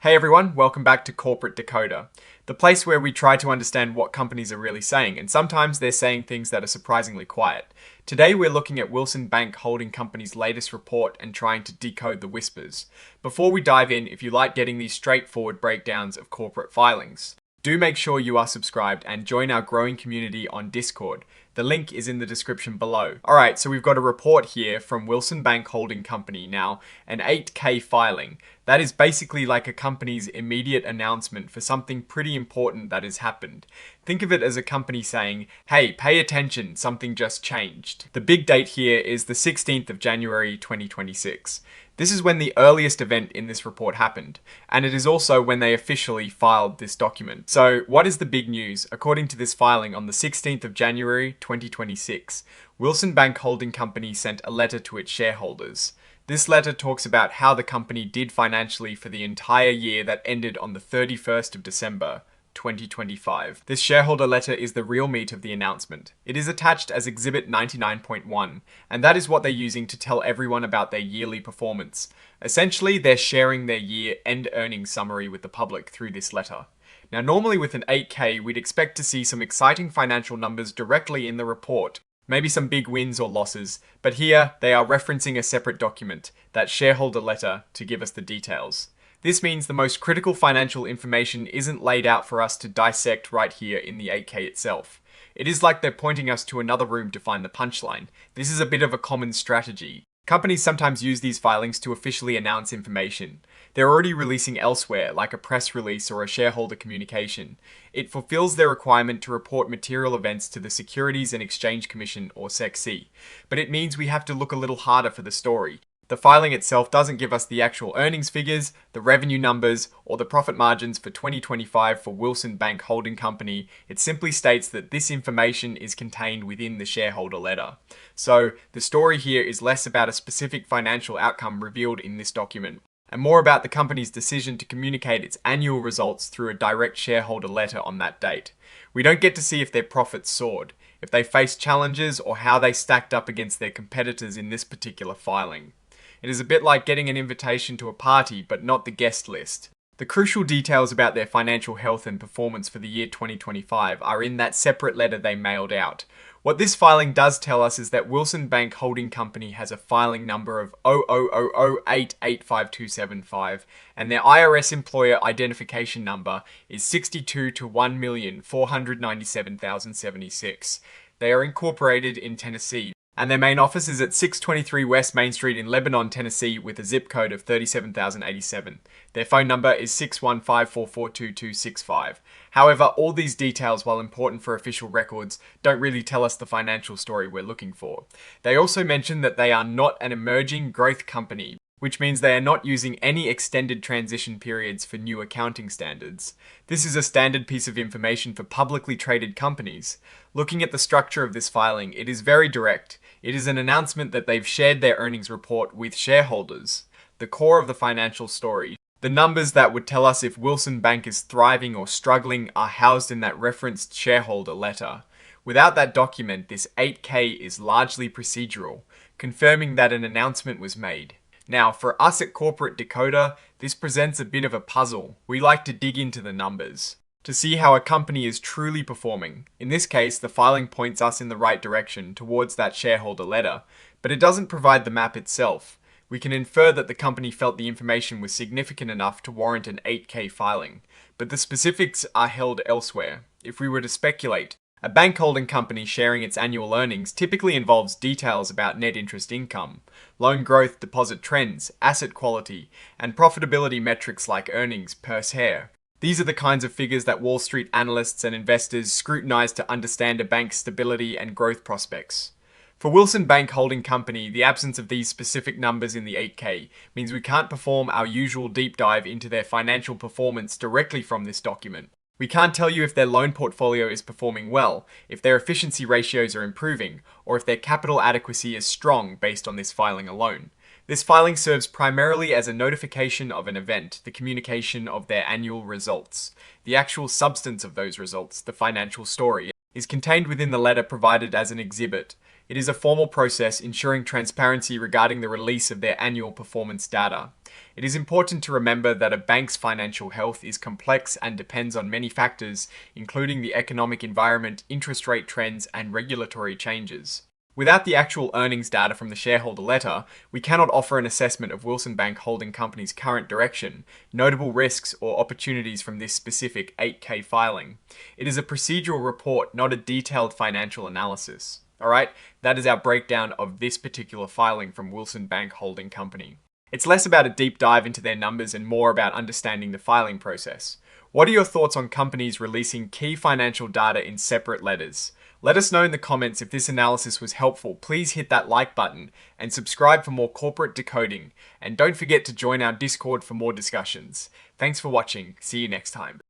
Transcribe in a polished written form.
Hey everyone, welcome back to Corporate Decoder, the place where we try to understand what companies are really saying, and sometimes they're saying things that are surprisingly quiet. Today we're looking at Wilson Bank Holding Company's latest report and trying to decode the whispers. Before we dive in, if you like getting these straightforward breakdowns of corporate filings, do make sure you are subscribed and join our growing community on Discord. The link is in the description below. Alright, so we've got a report here from Wilson Bank Holding Company. Now, an 8K filing. That is basically like a company's immediate announcement for something pretty important that has happened. Think of it as a company saying, hey, pay attention, something just changed. The big date here is the 16th of January 2026. This is when the earliest event in this report happened, and it is also when they officially filed this document. So, what is the big news? According to this filing, on the 16th of January 2026, Wilson Bank Holding Company sent a letter to its shareholders. This letter talks about how the company did financially for the entire year that ended on the 31st of December 2025. This shareholder letter is the real meat of the announcement. It is attached as Exhibit 99.1, and that is what they're using to tell everyone about their yearly performance. Essentially, they're sharing their year-end earnings summary with the public through this letter. Now, normally with an 8K, we'd expect to see some exciting financial numbers directly in the report, maybe some big wins or losses, but here they are referencing a separate document, that shareholder letter, to give us the details. This means the most critical financial information isn't laid out for us to dissect right here in the 8K itself. It is like they're pointing us to another room to find the punchline. This is a bit of a common strategy. Companies sometimes use these filings to officially announce information. They're already releasing elsewhere, like a press release or a shareholder communication. It fulfills their requirement to report material events to the Securities and Exchange Commission, or SEC. But it means we have to look a little harder for the story. The filing itself doesn't give us the actual earnings figures, the revenue numbers, or the profit margins for 2025 for Wilson Bank Holding Company. It simply states that this information is contained within the shareholder letter. So, the story here is less about a specific financial outcome revealed in this document, and more about the company's decision to communicate its annual results through a direct shareholder letter on that date. We don't get to see if their profits soared, if they faced challenges, or how they stacked up against their competitors in this particular filing. It is a bit like getting an invitation to a party, but not the guest list. The crucial details about their financial health and performance for the year 2025 are in that separate letter they mailed out. What this filing does tell us is that Wilson Bank Holding Company has a filing number of 00008852755, and their IRS employer identification number is 62 to 1,497,076. They are incorporated in Tennessee, and their main office is at 623 West Main Street in Lebanon, Tennessee, with a zip code of 37,087. Their phone number is 615-442-265. However, all these details, while important for official records, don't really tell us the financial story we're looking for. They also mention that they are not an emerging growth company, which means they are not using any extended transition periods for new accounting standards. This is a standard piece of information for publicly traded companies. Looking at the structure of this filing, it is very direct. It is an announcement that they've shared their earnings report with shareholders. The core of the financial story, the numbers that would tell us if Wilson Bank is thriving or struggling, are housed in that referenced shareholder letter. Without that document, this 8K is largely procedural, confirming that an announcement was made. Now, for us at Corporate Decoder, this presents a bit of a puzzle. We like to dig into the numbers to see how a company is truly performing. In this case, the filing points us in the right direction towards that shareholder letter, but it doesn't provide the map itself. We can infer that the company felt the information was significant enough to warrant an 8K filing, but the specifics are held elsewhere. If we were to speculate, a bank holding company sharing its annual earnings typically involves details about net interest income, loan growth, deposit trends, asset quality, and profitability metrics like earnings per share. These are the kinds of figures that Wall Street analysts and investors scrutinize to understand a bank's stability and growth prospects. For Wilson Bank Holding Company, the absence of these specific numbers in the 8K means we can't perform our usual deep dive into their financial performance directly from this document. We can't tell you if their loan portfolio is performing well, if their efficiency ratios are improving, or if their capital adequacy is strong based on this filing alone. This filing serves primarily as a notification of an event, the communication of their annual results. The actual substance of those results, the financial story, is contained within the letter provided as an exhibit. It is a formal process ensuring transparency regarding the release of their annual performance data. It is important to remember that a bank's financial health is complex and depends on many factors, including the economic environment, interest rate trends, and regulatory changes. Without the actual earnings data from the shareholder letter, we cannot offer an assessment of Wilson Bank Holding Company's current direction, notable risks, or opportunities from this specific 8K filing. It is a procedural report, not a detailed financial analysis. Alright, that is our breakdown of this particular filing from Wilson Bank Holding Company. It's less about a deep dive into their numbers and more about understanding the filing process. What are your thoughts on companies releasing key financial data in separate letters? Let us know in the comments if this analysis was helpful. Please hit that like button and subscribe for more corporate decoding. And don't forget to join our Discord for more discussions. Thanks for watching. See you next time.